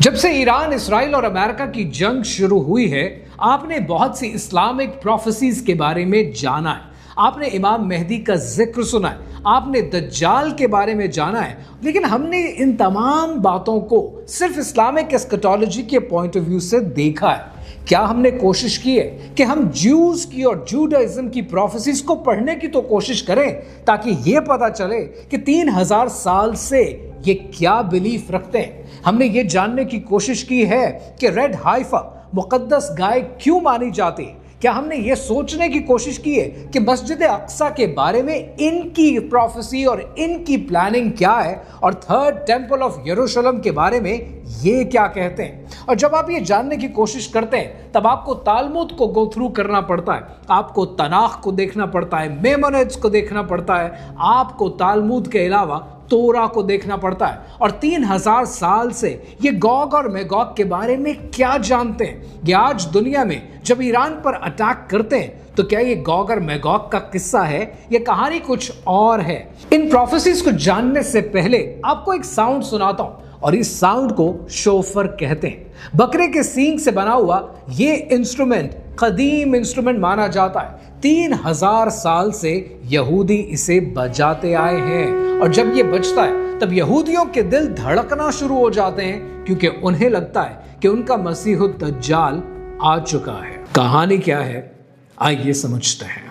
जब से Iran, Israel और अमेरिका की जंग शुरू हुई है, आपने बहुत सी इस्लामिक प्रोफेसीज के बारे में जाना है। आपने इमाम मेहदी का जिक्र सुना है, आपने दज्जाल के बारे में जाना है। लेकिन हमने इन तमाम बातों को सिर्फ इस्लामिक एस्कटोलॉजी के पॉइंट ऑफ व्यू से देखा है। क्या हमने कोशिश की है कि हम ज्यूज की और जूडाइज्म की प्रोफेसीज को पढ़ने की तो कोशिश करें, ताकि यह पता चले कि 3000 साल से ये क्या बिलीफ रखते हैं। हमने ये जानने की कोशिश की है कि रेड हाइफा मुकद्दस गाय क्यों मानी जाती है। क्या हमने ये सोचने की कोशिश की है कि मस्जिद अक्सा के बारे में इनकी प्रोफेसी और इनकी प्लानिंग क्या है, और थर्ड टेंपल ऑफ यरूशलेम के बारे में ये क्या कहते हैं। और जब आप ये जानने की कोशिश करते हैं, तब आपको तालमुद को गो थ्रू करना पड़ता है, आपको तनाख को देखना पड़ता है, मेमोनेट्स को देखना पड़ता है, आपको तालमुद के अलावा तोरा को देखना पड़ता है। और 3000 साल से ये गोग और मैगोग के बारे में क्या जानते हैं। ये आज दुनिया में जब ईरान पर अटैक करते हैं, तो क्या ये गोग और मैगोग का किस्सा है, ये कहानी कुछ और है। इन प्रोफेसीज को जानने से पहले आपको एक साउंड सुनाता हूं, और इस साउंड को शोफर कहते हैं। बकरे के सींग से बना हुआ ये इंस्ट्रूमेंट कदीम इंस्ट्रूमेंट माना जाता है। 3000 साल से यहूदी इसे बजाते आए हैं, और जब ये बजता है तब यहूदियों के दिल धड़कना शुरू हो जाते हैं, क्योंकि उन्हें लगता है कि उनका मसीह दज्जाल आ चुका है। कहानी क्या है, आइए समझते हैं।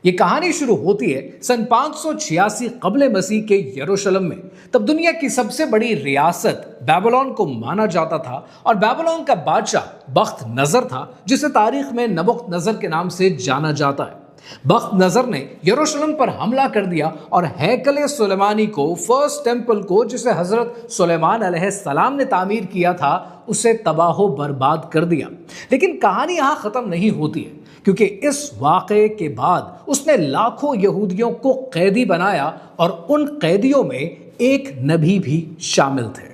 ये कहानी शुरू होती है सन 586 कब्ल मसीह के यरूशलेम में। तब दुनिया की सबसे बड़ी रियासत बेबीलोन को माना जाता था, और बेबीलोन का बादशाह बख्त नजर था, जिसे तारीख में नबुकत नजर के नाम से जाना जाता है। बख्त नजर ने यरूशलेम पर हमला कर दिया और हैकल सुलेमानी को, फर्स्ट टेंपल को, जिसे हजरत सुलेमान अलैहिस्सलाम ने तामीर किया था, उसे तबाह बर्बाद कर दिया। लेकिन कहानी यहां खत्म नहीं होती है, क्योंकि इस वाक़े के बाद उसने लाखों यहूदियों को कैदी बनाया, और उन कैदियों में एक नबी भी शामिल थे।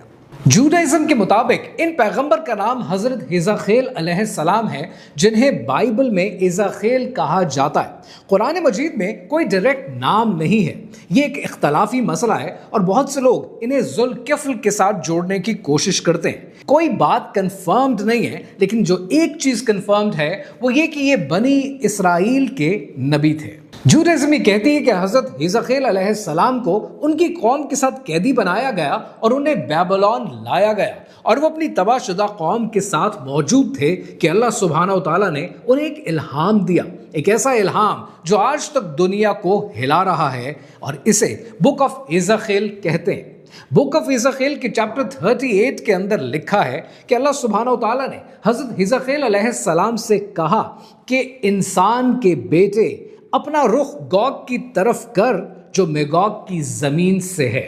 जूडाइज्म के मुताबिक इन पैगंबर का नाम हजरत हिजकील अलैहिस्सलाम है, जिन्हें बाइबल में इज़ाखेल कहा जाता है। कुरान मजीद में कोई डायरेक्ट नाम नहीं है। ये एक इख्तलाफी मसला है, और बहुत से लोग इन्हें जुल्किफ्ल के साथ जोड़ने की कोशिश करते हैं। कोई बात कंफर्म्ड नहीं है, लेकिन जो एक चीज कंफर्म्ड है वो ये कि ये बनी इसराइल के नबी थे। जूडाइज्म कहती है कि हजरत हिजकील अलैहिस्सलाम को उनकी कौम के साथ कैदी बनाया गया और उन्हें बेबीलोन लाया गया, और वो अपनी तबाहशुदा कौम के साथ मौजूद थे कि अल्लाह सुब्हानहू तआला ने उन्हें एक इल्हाम दिया, एक ऐसा इल्हाम जो आज तक दुनिया को हिला रहा है, और इसे बुक ऑफ हिजकील कहते हैं। बुक ऑफ हिजकील के चैप्टर 38 के अंदर लिखा है कि अल्लाह सुब्हानहू तआला ने हजरत हिजकील अलैहिस्सलाम से कहा कि इंसान के बेटे अपना रुख गोग की तरफ कर, जो मैगोग की जमीन से है।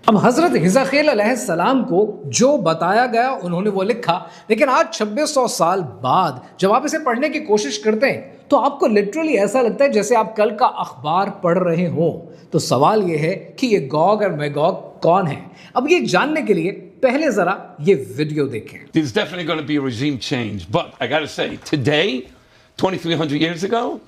अब हजरत हिजकील अलैहिस्सलाम को जो बताया गया उन्होंने वो लिखा, लेकिन आज 2600 साल बाद जब आप इसे पढ़ने की कोशिश करते हैं, तो आपको लिटरली ऐसा लगता है जैसे आप कल का अखबार पढ़ रहे हो। तो सवाल यह है कि ये गोग और मैगोग कौन है। अब ये जानने के लिए पहले जरा ये वीडियो देखें। There's definitely going to be a regime change, but I got to say, today, 2300 years ago,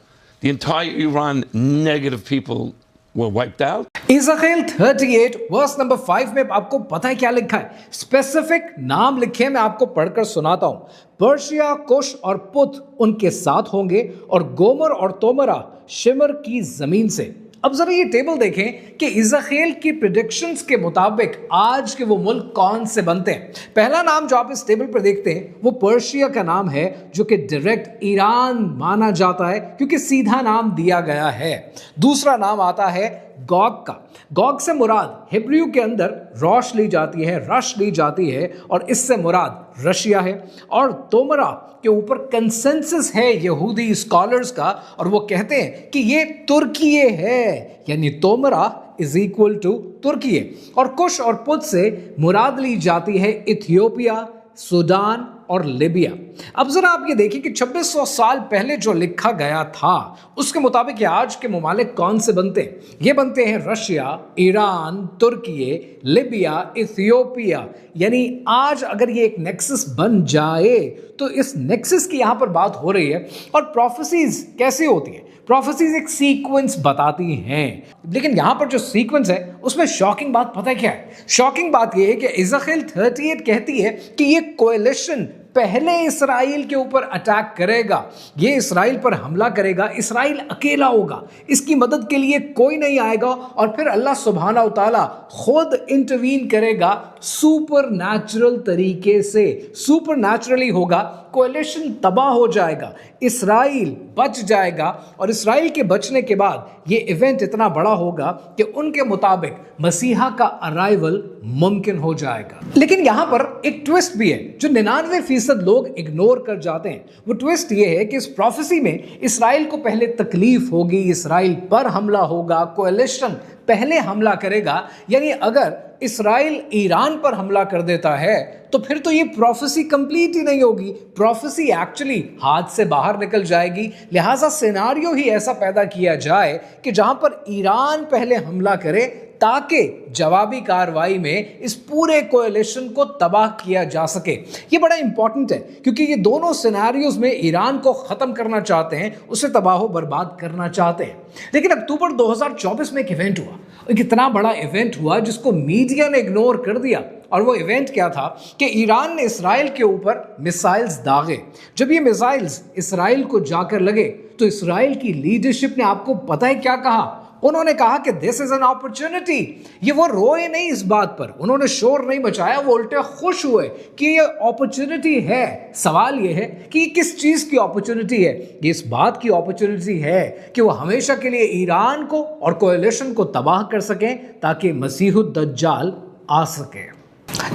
the entire Iran negative people were wiped out. इज़ाखेल 38 वर्स नंबर 5 में आपको पता है क्या लिखा है? स्पेसिफिक नाम लिखे, मैं आपको पढ़कर सुनाता हूं। पर्शिया, कुश और पुत उनके साथ होंगे, और गोमर और तोमरा शिमर की जमीन से। अब जरा ये टेबल देखें कि इज़ाखेल की प्रेडिक्शंस के मुताबिक आज के वो मुल्क कौन से बनते हैं। पहला नाम जो आप इस टेबल पर देखते हैं वो पर्शिया का नाम है, जो कि डायरेक्ट ईरान माना जाता है, क्योंकि सीधा नाम दिया गया है। दूसरा नाम आता है गोग का। गोग से मुराद हिब्रू के अंदर रोश ली जाती है, रश ली जाती है, और इससे मुराद रशिया है। और तोमरा के ऊपर कंसेंसस है यहूदी स्कॉलर्स का, और वो कहते हैं कि ये तुर्किये है, यानी तोमरा इज इक्वल टू तुर्किये। और कुश और पुत से मुराद ली जाती है इथियोपिया, सूडान और लिबिया। अब जरा आप ये देखिए कि 2600 साल पहले जो लिखा गया था उसके मुताबिक आज के ममालिक कौन से बनते हैं। ये बनते हैं रशिया, ईरान, तुर्की, लिबिया, इथियोपिया। यानी आज अगर ये एक नेक्सस बन जाए तो इस नेक्सस की यहां पर बात हो रही है। और प्रोफेसीज कैसे होती है? प्रोफेसीज एक सीक्वेंस बताती हैं, लेकिन यहां पर जो सीक्वेंस है उसमें शॉकिंग बात पता है क्या है? शॉकिंग बात यह है कि इज़राइल 38 कहती है कि ये कोएलिशन पहले इसराइल के ऊपर अटैक करेगा, ये इसराइल पर हमला करेगा, इसराइल अकेला होगा, इसकी मदद के लिए कोई नहीं आएगा, और फिर अल्लाह सुब्हाना व तआला खुद इंटरवीन करेगा सुपर नेचुरल तरीके से। सुपर नेचुरली होगा, कोएलिशन तबाह हो जाएगा, इसराइल बच जाएगा, और इसराइल के बचने के बाद ये इवेंट इतना बड़ा होगा कि उनके मुताबिक मसीहा का अराइवल मुमकिन हो जाएगा। लेकिन यहां पर एक ट्विस्ट भी है जो 99% लोग इग्नोर कर जाते हैं। वो ट्विस्ट ये है कि इस प्रोफेसी में इसराइल को पहले तकलीफ होगी, इसराइल पर हमला होगा, कोएलिशन पहले हमला करेगा। यानी अगर इसराइल ईरान पर हमला कर देता है तो फिर तो ये प्रोफेसी कंप्लीट ही नहीं होगी, प्रोफेसी एक्चुअली हाथ से बाहर निकल जाएगी। लिहाजा सिनारियो ही ऐसा पैदा किया जाए कि जहां पर ईरान पहले हमला करे ताकि जवाबी कार्रवाई में इस पूरे कोएलिशन को तबाह किया जा सके। ये बड़ा इंपॉर्टेंट है क्योंकि ये दोनों सिनेरियोज में ईरान को खत्म करना चाहते हैं, उसे तबाह बर्बाद करना चाहते हैं। लेकिन अक्टूबर 2024 में एक इवेंट हुआ, एक इतना बड़ा इवेंट हुआ जिसको मीडिया ने इग्नोर कर दिया। और वो इवेंट क्या था कि ईरान ने इसराइल के ऊपर मिसाइल्स दागे। जब ये मिसाइल्स इसराइल को जाकर लगे तो इसराइल की लीडरशिप ने, आपको पता है क्या कहा? उन्होंने कहा कि दिस इज एन अपॉर्चुनिटी। ये वो रोए नहीं इस बात पर, उन्होंने शोर नहीं मचाया, वो उल्टे खुश हुए कि ये अपॉर्चुनिटी है। सवाल ये है कि ये किस चीज की अपॉर्चुनिटी है? ये इस बात की अपॉर्चुनिटी है कि वो हमेशा के लिए ईरान को और कोएलिशन को तबाह कर सकें ताकि मसीहुद दज्जाल आ सके।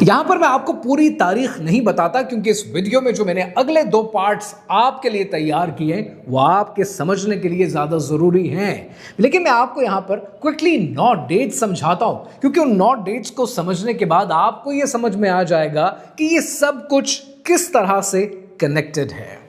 यहां पर मैं आपको पूरी तारीख नहीं बताता क्योंकि इस वीडियो में जो मैंने अगले 2 पार्ट्स आपके लिए तैयार किए हैं वो आपके समझने के लिए ज्यादा जरूरी हैं। लेकिन मैं आपको यहां पर क्विकली 9 डेट्स समझाता हूं क्योंकि उन 9 डेट्स को समझने के बाद आपको यह समझ में आ जाएगा कि ये सब कुछ किस तरह से कनेक्टेड है।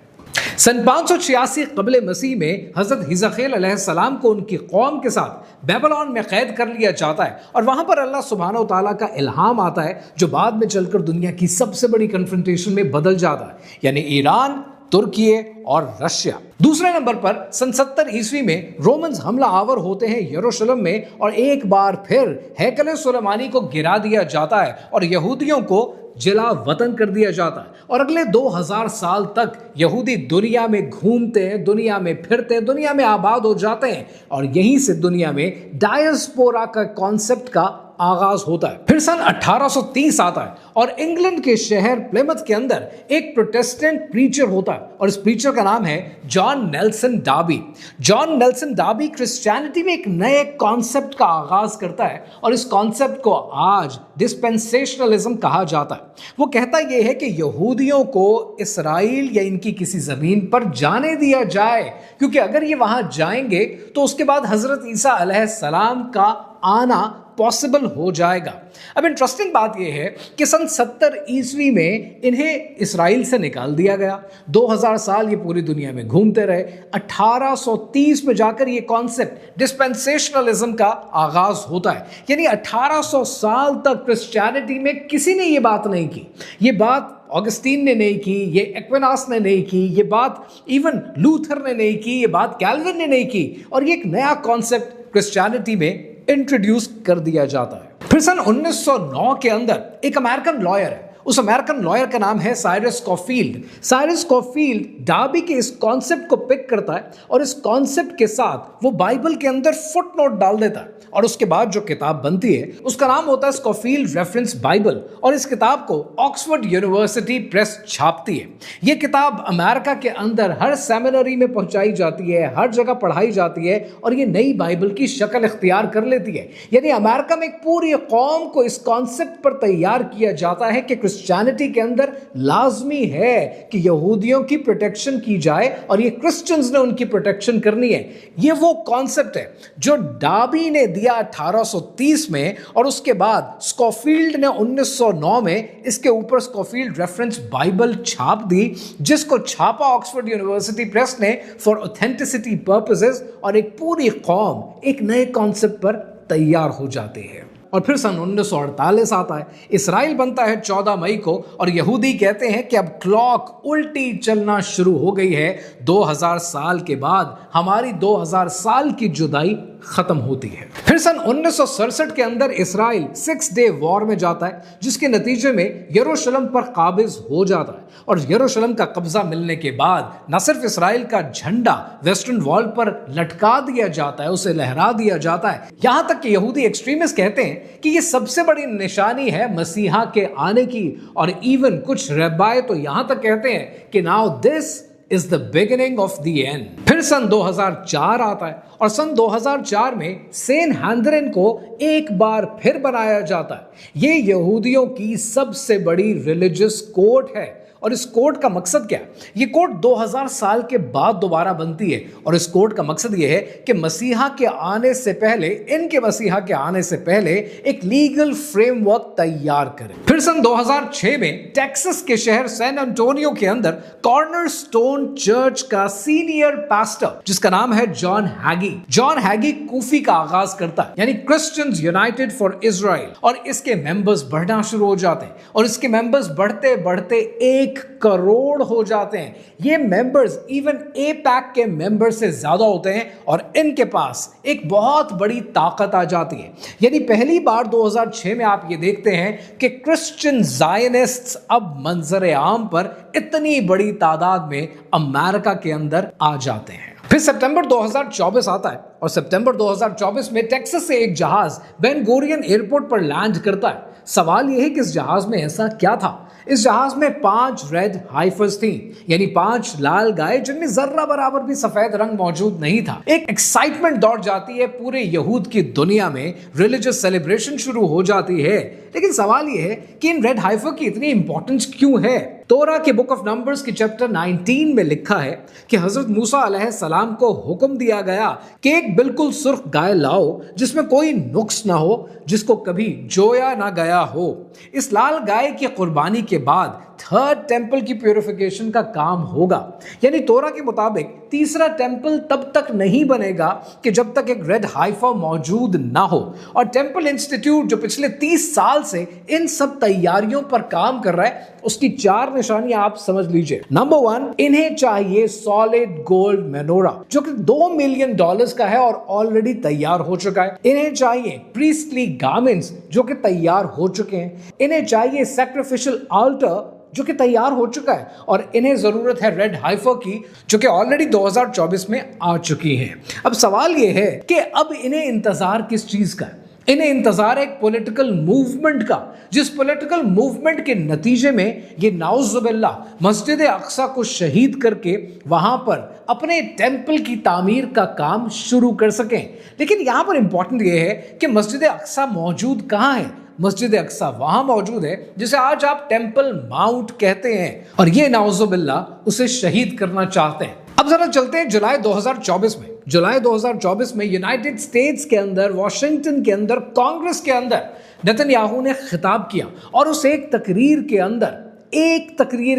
सन 586 कबले मसीह में हजरत हिजकील अलैहिस्सलाम को उनकी कौम के साथ बेबीलोन में कैद कर लिया जाता है और वहां पर अल्लाह सुब्हानहू तआला का इल्हाम आता है जो बाद में चलकर दुनिया की सबसे बड़ी कन्फ्रंटेशन में बदल जाता है, यानी ईरान, तुर्की और रशिया। दूसरे नंबर पर सन 70 ईस्वी में रोमन्स हमला आवर होते हैं यरूशलेम में और एक बार फिर हैकल सुलेमानी को गिरा दिया जाता है और यहूदियों को जिला वतन कर दिया जाता है। और अगले 2000 साल तक यहूदी दुनिया में घूमते हैं, दुनिया में फिरते हैं, दुनिया में आबाद हो जाते हैं और यहीं से दुनिया में डायस्पोरा का कॉन्सेप्ट का आगाज होता है। फिर सन 1830 आता है और इंग्लैंड के शहर प्लेमथ के अंदर एक प्रोटेस्टेंट प्रीचर होता है और इस प्रीचर का नाम है John Nelson Derby. John Nelson Derby Christianity में एक नए कॉन्सेप्ट का आगाज करता है और इस कॉन्सेप्ट को आज डिस्पेंसेशनलिज्म कहा जाता है। वो कहता यह है कि यहूदियों को इसराइल या इनकी किसी जमीन पर जाने दिया जाए क्योंकि अगर ये वहां जाएंगे तो उसके बाद हजरत ईसा अलैहिस्सलाम का आना पॉसिबल हो जाएगा। अब इंटरेस्टिंग बात यह है कि सन 70 ईस्वी में इन्हें इसराइल से निकाल दिया गया। 2000 साल ये पूरी दुनिया में घूमते रहे। 1830 में जाकर ये कॉन्सेप्ट डिस्पेंसेशनलिज्म का आगाज होता है, यानी 1800 साल तक क्रिश्चियनिटी में किसी ने ये बात नहीं की। ये बात ऑगस्टीन ने नहीं की, ये एक्विनास ने नहीं की, ये बात इवन लूथर ने नहीं की, ये बात कैल्विन ने नहीं की और ये एक नया कॉन्सेप्ट क्रिश्चियनिटी में इंट्रोड्यूस कर दिया जाता है। फिर सन 1909 के अंदर एक अमेरिकन लॉयर है, उस अमेरिकन लॉयर का नाम है Cyrus Scofield. Cyrus Scofield Derby के इस कॉन्सेप्ट को पिक करता है और इस कॉन्सेप्ट के साथ वो बाइबल के अंदर फुटनोट डाल देता है और उसके बाद जो किताब बनती है उसका नाम होता है स्कॉफील्ड रेफरेंस बाइबल और इस किताब को ऑक्सफोर्ड यूनिवर्सिटी प्रेस छापती है। ये किताब अमेरिका के अंदर हर सेमिनरी में पहुंचाई जाती है, हर जगह पढ़ाई जाती है और ये नई बाइबल की शक्ल इख्तियार कर लेती है। यानी अमेरिका में एक पूरी कौम को इस कॉन्सेप्ट पर तैयार किया जाता है कि क्रिश्चियनिटी के अंदर लाजमी है कि यहूदियों की प्रोटेक्शन की जाए और ये क्रिश्चियंस ने उनकी प्रोटेक्शन करनी है। ये वो कॉन्सेप्ट है जो डार्बी ने दिया 1830 में और उसके बाद स्कॉफील्ड ने 1909 में इसके ऊपर स्कॉफील्ड रेफरेंस बाइबल छाप दी, जिसको छापा ऑक्सफोर्ड यूनिवर्सिटी प्रेस ने फॉर ऑथेंटिसिटी पर्पसेस और एक पूरी कौम एक नए कॉन्सेप्ट पर तैयार हो जाते हैं। और फिर सन 1948 आता है, इसराइल बनता है 14 मई को और यहूदी कहते हैं कि अब क्लॉक उल्टी चलना शुरू हो गई है, 2000 साल के बाद हमारी 2000 साल की जुदाई खत्म होती है। फिर सन 1967 के अंदर इसराइल 6 डे वॉर में जाता है, जिसके नतीजे में यरूशलेम पर काबिज हो जाता है और यरूशलेम का कब्जा मिलने के बाद न सिर्फ इसराइल का झंडा वेस्टर्न वॉल पर लटका दिया जाता है, उसे लहरा दिया जाता है, यहां तक कि यहूदी एक्सट्रीमिस्ट कहते हैं कि यह सबसे बड़ी निशानी है मसीहा के आने की। और इवन कुछ रब्बाए तो यहां तक कहते हैं कि now this is the beginning of the end. फिर सन 2004 आता है और सन 2004 में सेंट हैंड्रिन को एक बार फिर बनाया जाता है। ये यहूदियों की सबसे बड़ी रिलीजियस कोर्ट है और इस कोर्ट का मकसद क्या है? ये कोर्ट 2000 साल के बाद दोबारा बनती है और इस कोर्ट का मकसद ये है कि मसीहा के आने से पहले, इनके मसीहा के आने से पहले एक लीगल फ्रेमवर्क तैयार करें। फिर सन 2006 में टेक्सास के शहर सैन एंटोनियो के अंदर कॉर्नरस्टोन चर्च का सीनियर पास्टर, जिसका नाम है जॉन हैगी कूफी का आगाज करता है, यानी क्रिश्चियंस यूनाइटेड फॉर इजराइल, और इसके मेंबर्स बढ़ना शुरू हो जाते हैं और इसके मेंबर्स बढ़ते बढ़ते 1 करोड़ हो जाते हैं। ये मेंबर्स इवन एपैक के मेंबर से ज्यादा होते हैं और इनके पास एक बहुत बड़ी ताकत आ जाती है। यानी पहली बार 2006 में आप ये देखते हैं कि क्रिश्चियन ज़ायनिस्ट्स अब मंजर आम पर इतनी बड़ी तादाद में अमेरिका के अंदर आ जाते हैं। फिर सितंबर 2024 आता है और सितंबर 2024 में टेक्सास से एक जहाज बेन गुरियन एयरपोर्ट पर लैंड करता है। सवाल यह है कि इस जहाज में ऐसा क्या था? इस जहाज में 5 रेड हाइफर्स थी, यानी 5 लाल गाय जिनमें जर्रा बराबर भी सफेद रंग मौजूद नहीं था। एक एक्साइटमेंट दौड़ जाती है पूरे यहूद की दुनिया में, रिलीजियस सेलिब्रेशन शुरू हो जाती है। लेकिन सवाल यह है कि इन रेड हाइफर की इतनी इंपॉर्टेंस क्यों है? तोरा के बुक ऑफ नंबर्स के चैप्टर 19 में लिखा है कि हजरत मूसा अलैहिस्सलाम को हुक्म दिया गया कि एक बिल्कुल सुर्ख गाय लाओ जिसमें कोई नुक्स ना हो, जिसको कभी जोया ना गया हो। इस लाल गाय की कुर्बानी के बाद 3rd टेंपल की प्यूरिफिकेशन का काम होगा। यानी तोरा के मुताबिक तीसरा टेंपल तब तक नहीं बनेगा कि जब तक एक रेड हाइफा मौजूद ना हो। और टेंपल इंस्टीट्यूट जो पिछले 30 साल से इन सब तैयारियों पर काम कर रहा है, उसकी 4 निशानियां आप समझ लीजिए। नंबर 1, इन्हें चाहिए सॉलिड गोल्ड मेनोरा जो कि $2 मिलियन का है और ऑलरेडी तैयार हो चुका है। इन्हें चाहिए प्रीस्टली गार्मेंट्स जो कि तैयार हो चुके हैं। इन्हें चाहिए सैक्रिफिशियल आल्टर जो कि तैयार हो चुका है और इन्हें जरूरत है रेड हाइफर की जो कि ऑलरेडी 2024 में आ चुकी है। अब सवाल यह है कि अब इन्हें इंतजार किस चीज का है? इन्हें इंतजार एक पॉलिटिकल मूवमेंट का, जिस पॉलिटिकल मूवमेंट के नतीजे में ये नाउजुबिल्लाह मस्जिद अक्सा को शहीद करके वहां पर अपने टेंपल की तामीर का काम शुरू कर सकें। लेकिन यहां पर इंपॉर्टेंट ये है कि मस्जिद अक्सा मौजूद कहां है? मस्जिद अक्सा वहां मौजूद है जिसे आज आप टेंपल माउंट कहते हैं और ये नाउजुबिल्लाह उसे शहीद करना चाहते हैं। अब जरा चलते हैं जुलाई 2024 में। जुलाई 2024 में यूनाइटेड स्टेट्स के अंदर, वॉशिंगटन के अंदर, कांग्रेस के अंदर नेतन्याहू ने खिताब किया और उस एक तकरीर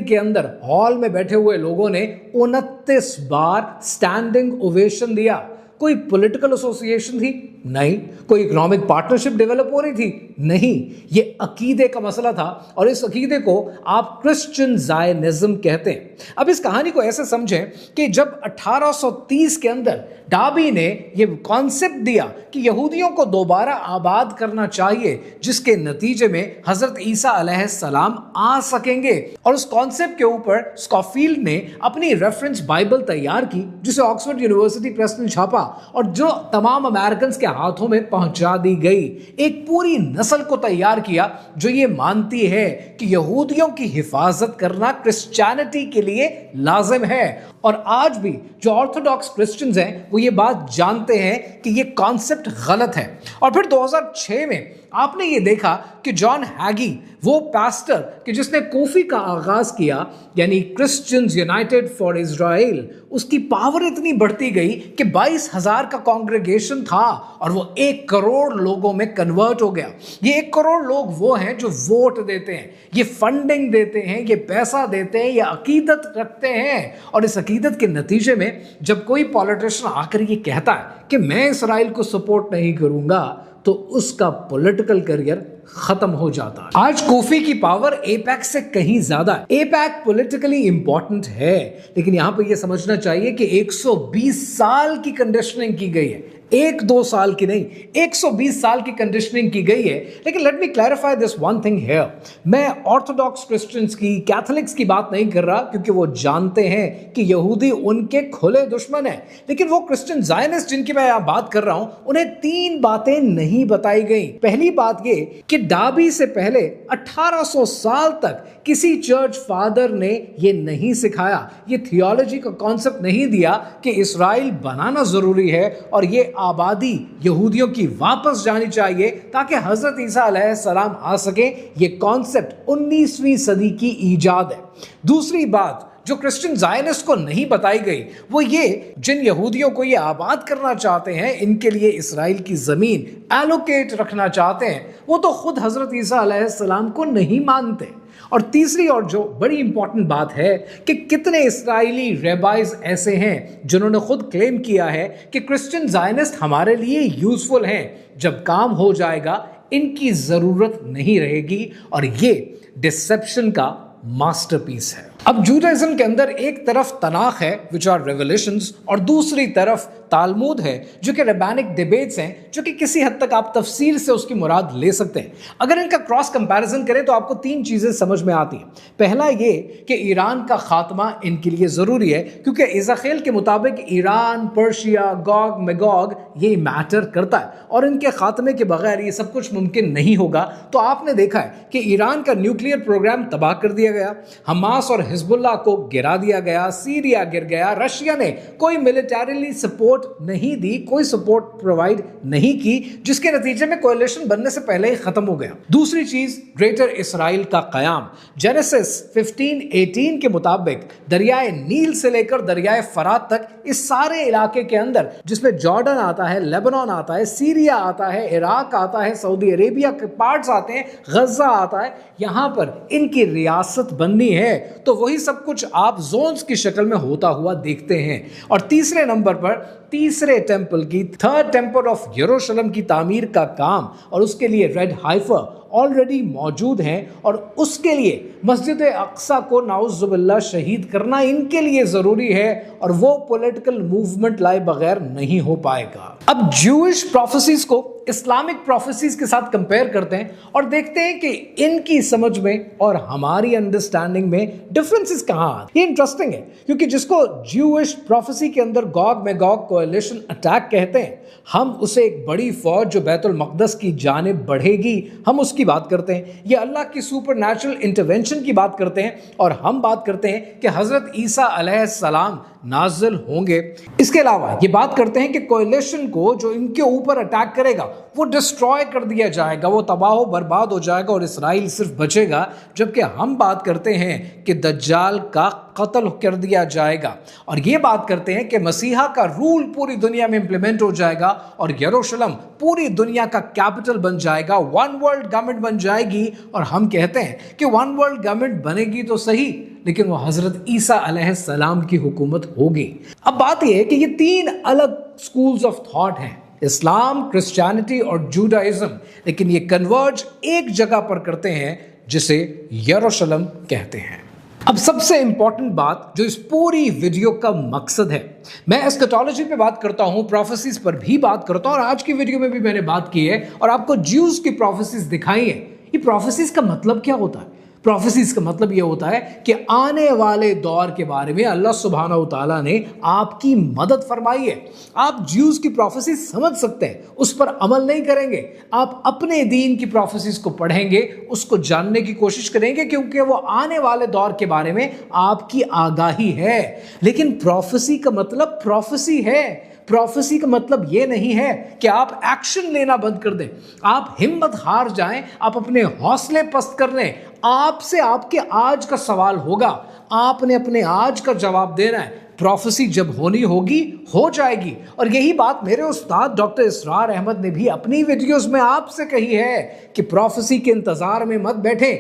के अंदर हॉल में बैठे हुए लोगों ने 29 बार स्टैंडिंग ओवेशन दिया। कोई पॉलिटिकल एसोसिएशन थी? नहीं। कोई इकोनॉमिक पार्टनरशिप डेवलप हो रही थी? नहीं। ये अकीदे का मसला था और इस अकीदे को आप क्रिश्चियन ज़ायनिज्म कहते हैं। अब इस कहानी को ऐसे समझें कि जब 1830 के अंदर डाबी ने ये कॉन्सेप्ट दिया कि यहूदियों को दोबारा आबाद करना चाहिए जिसके नतीजे में हजरत ईसा अलैहिस्सलाम आ सकेंगे, और उस कॉन्सेप्ट के ऊपर स्कॉफील्ड ने अपनी रेफरेंस बाइबल तैयार की जिसे ऑक्सफोर्ड यूनिवर्सिटी प्रेस ने छापा और जो तमाम अमेरिकन के हाथों में पहुंचा दी गई। एक पूरी नस्ल को तैयार किया जो ये मानती है कि यहूदियों की हिफाजत करना क्रिश्चियनिटी के लिए लाजिम है। और आज भी जो ऑर्थोडॉक्स क्रिश्चियंस हैं वो ये बात जानते हैं कि ये कॉन्सेप्ट गलत है। और फिर 2006 में आपने ये देखा कि जॉन हैगी, वो पास्टर कि जिसने कूफी का आगाज किया, यानी क्रिश्चियंस यूनाइटेड फॉर इजराइल, उसकी पावर इतनी बढ़ती गई कि 22,000 का कांग्रेगेशन था और वो 1 करोड़ लोगों में कन्वर्ट हो गया। ये 1 करोड़ लोग वो हैं जो वोट देते हैं, ये फंडिंग देते हैं, ये पैसा देते हैं, ये अकीदत रखते हैं। और इस अकीदत के नतीजे में जब कोई पॉलिटिशियन आकर ये कहता है कि मैं इसराइल को सपोर्ट नहीं करूंगा, तो उसका पॉलिटिकल करियर खत्म हो जाता है। आज कोफी की पावर एपैक से कहीं ज्यादा है। एपैक पॉलिटिकली इंपॉर्टेंट है, लेकिन यहां पर यह समझना चाहिए कि 120 साल की कंडीशनिंग की गई है, 1-2 साल की नहीं, 120 साल की कंडीशनिंग की गई है। लेकिन let me clarify this one thing here, मैं ऑर्थोडॉक्स क्रिश्चियंस की, कैथोलिक्स की बात नहीं कर रहा, क्योंकि वो जानते हैं कि यहूदी उनके खुले दुश्मन है। लेकिन वो क्रिश्चियन ज़ायनिस्ट जिनकी मैं यहां बात कर रहा हूं, उन्हें 3 बातें नहीं बताई गई। पहली बात ये कि डाबी से पहले 1800 साल तक किसी चर्च फादर ने ये नहीं सिखाया, ये थियोलॉजी का कॉन्सेप्ट नहीं दिया कि इस्राइल बनाना जरूरी है और ये आबादी यहूदियों की वापस जानी चाहिए ताकि हजरत ईसा अलैहिस्सलाम आ सके। ये कॉन्सेप्ट 19वीं सदी की ईजाद है। दूसरी बात जो क्रिश्चियन ज़ायनिस्ट को नहीं बताई गई वो ये, जिन यहूदियों को ये आबाद करना चाहते हैं, इनके लिए इस्राइल की जमीन एलोकेट रखना चाहते हैं, वो तो खुद हजरत ईसा अलैहिस्सलाम को नहीं मानते। और तीसरी और जो बड़ी इंपॉर्टेंट बात है कि कितने इस्राएली रेबाइज ऐसे हैं जिन्होंने खुद क्लेम किया है कि क्रिश्चियन ज़ायनिस्ट हमारे लिए यूजफुल हैं, जब काम हो जाएगा इनकी जरूरत नहीं रहेगी। और ये डिसेप्शन का मास्टरपीस है। अब जूडाइज्म के अंदर एक तरफ तनाख है विच आर रेवलेशंस, और दूसरी तरफ तालमुद है जो कि रैबानिक डिबेट्स हैं, जो कि किसी हद तक आप तफसीर से उसकी मुराद ले सकते हैं। अगर इनका क्रॉस कंपैरिजन करें तो आपको 3 चीजें समझ में आती हैं। पहला ये कि ईरान का खात्मा इनके लिए जरूरी है, क्योंकि इज़ाखेल के मुताबिक ईरान, पर्शिया, गोग मैगोग ये मैटर करता है और इनके खात्मे के बगैर ये सब कुछ मुमकिन नहीं होगा। तो आपने देखा है कि ईरान का न्यूक्लियर प्रोग्राम तबाह कर दिया गया, हमास और हिजबुल्लाह को गिरा दिया गया, सीरिया गिर गया, रशिया ने कोई मिलिटरीली सपोर्ट नहीं दी, कोई सपोर्ट प्रोवाइड नहीं की, जिसके नतीजे में कोएलिशन बनने से पहले ही खत्म हो गया। दूसरी चीज, ग्रेटर इसराइल का कयाम। जेनेसिस 15:18 के मुताबिक दरियाए नील से लेकर दरियाए फरात तक इस सारे इलाके के अंदर, जिसमें जॉर्डन आता है, लेबनान आता है, सीरिया आता है, इराक आता है, सऊदी अरेबिया के पार्ट्स आते हैं, गजा आता है, यहां पर इनकी रियासत बननी है। तो वही सब कुछ आप जोन्स की शक्ल में होता हुआ देखते हैं। और तीसरे नंबर पर तीसरे टेंपल की, थर्ड टेंपल ऑफ यरूशलेम की तामीर का काम, और उसके लिए रेड हाइफा ऑलरेडी मौजूद हैं, और उसके लिए मस्जिद अक्सा को नाउज़ुबिल्लाह शहीद करना इनके लिए जरूरी है, और वो पॉलिटिकल मूवमेंट लाए बगैर नहीं हो पाएगा। अब ज्यूइश प्रोफेसीज को इस्लामिक प्रोफेसीज के साथ कंपेयर करते हैं और देखते हैं कि इनकी समझ में और हमारी अंडरस्टैंडिंग में डिफरेंसेस कहां आते हैं। ये इंटरेस्टिंग है, क्योंकि जिसको ज्यूइश प्रोफेसी के अंदर गॉग मैगोग कोएलिशन अटैक कहते हैं, हम उसे एक बड़ी फौज जो बैतुल मक़दस की जानिब बढ़ेगी, हम उसकी बात करते हैं। ये अल्लाह की सुपरनैचुरल इंटरवेंशन की बात करते हैं, और हम बात करते हैं कि हजरत ईसा अलैहिस्सलाम नाजिल होंगे। इसके अलावा ये बात करते हैं कि कोएलिशन को जो इनके ऊपर अटैक करेगा वो डिस्ट्रॉय कर दिया जाएगा, वो तबाह बर्बाद हो जाएगा और इसराइल सिर्फ बचेगा। जबकि हम बात करते हैं कि दज्जाल का कत्ल कर दिया जाएगा, और ये बात करते हैं कि मसीहा का रूल पूरी दुनिया में इंप्लीमेंट हो जाएगा और यरूशलेम पूरी दुनिया का कैपिटल बन जाएगा, वन वर्ल्ड गवर्नमेंट बन जाएगी। और हम कहते हैं कि वन वर्ल्ड गवर्नमेंट बनेगी तो सही, लेकिन वो हजरत ईसा अलैहिस्सलाम की हुकूमत होगी। अब बात यह है कि ये 3 अलग स्कूल्स ऑफ थॉट हैं, इस्लाम, क्रिश्चियनिटी और जूडाइज्म, लेकिन ये कन्वर्ज एक जगह पर करते हैं जिसे यरूशलेम कहते हैं। अब सबसे इंपॉर्टेंट बात जो इस पूरी वीडियो का मकसद है, मैं एस्केटोलॉजी पे बात करता हूं, प्रोफेसीज पर भी बात करता हूं, और आज की वीडियो में भी मैंने बात की है और आपको ज्यूज की प्रोफेसीज दिखाई है। ये प्रोफेसीज का मतलब क्या होता है? प्रोफेसीज का मतलब यह होता है कि आने वाले दौर के बारे में अल्लाह सुब्हानहू व तआला ने आपकी मदद फरमाई है। आप ज्यूज की प्रोफेसीज समझ सकते हैं, उस पर अमल नहीं करेंगे, आप अपने दीन की प्रोफेसीज को पढ़ेंगे, उसको जानने की कोशिश करेंगे, क्योंकि वो आने वाले दौर के बारे में आपकी आगाही है। लेकिन प्रोफेसी का मतलब प्रोफेसी है। प्रोफेसी का मतलब ये नहीं है कि आप एक्शन लेना बंद कर दें, आप हिम्मत हार जाएं, आप अपने हौसले पस्त कर लें। आपसे आपके आज का सवाल होगा, आपने अपने आज का जवाब देना है। प्रोफेसी जब होनी होगी हो जाएगी, और यही बात मेरे उस्ताद डॉक्टर इसरार अहमद ने भी अपनी वीडियोस में आपसे कही है कि प्रोफेसी के इंतजार में मत बैठे,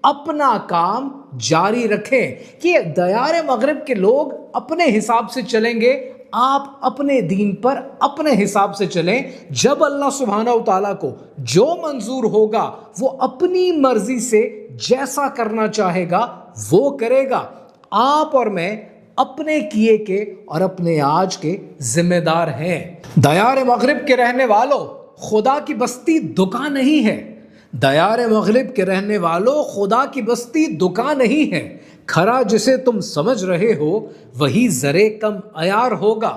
अपना काम जारी रखें। कि दयार मगरिब के लोग अपने हिसाब से चलेंगे, आप अपने दीन पर अपने हिसाब से चलें। जब अल्लाह सुब्हानहू तआला को जो मंजूर होगा वो अपनी मर्जी से जैसा करना चाहेगा वो करेगा। आप और मैं अपने किए के और अपने आज के जिम्मेदार हैं। दयार मगरिब के रहने वालों, खुदा की बस्ती दुकान नहीं है। दयार मगरिब के रहने वालों, खुदा की बस्ती दुकान नहीं है। खरा जिसे तुम समझ रहे हो वही जरे कम अयार होगा।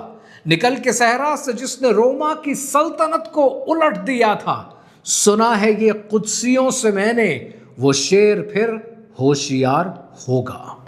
निकल के सहरा से जिसने रोमा की सल्तनत को उलट दिया था, सुना है ये कुदसियों से मैंने, वो शेर फिर होशियार होगा।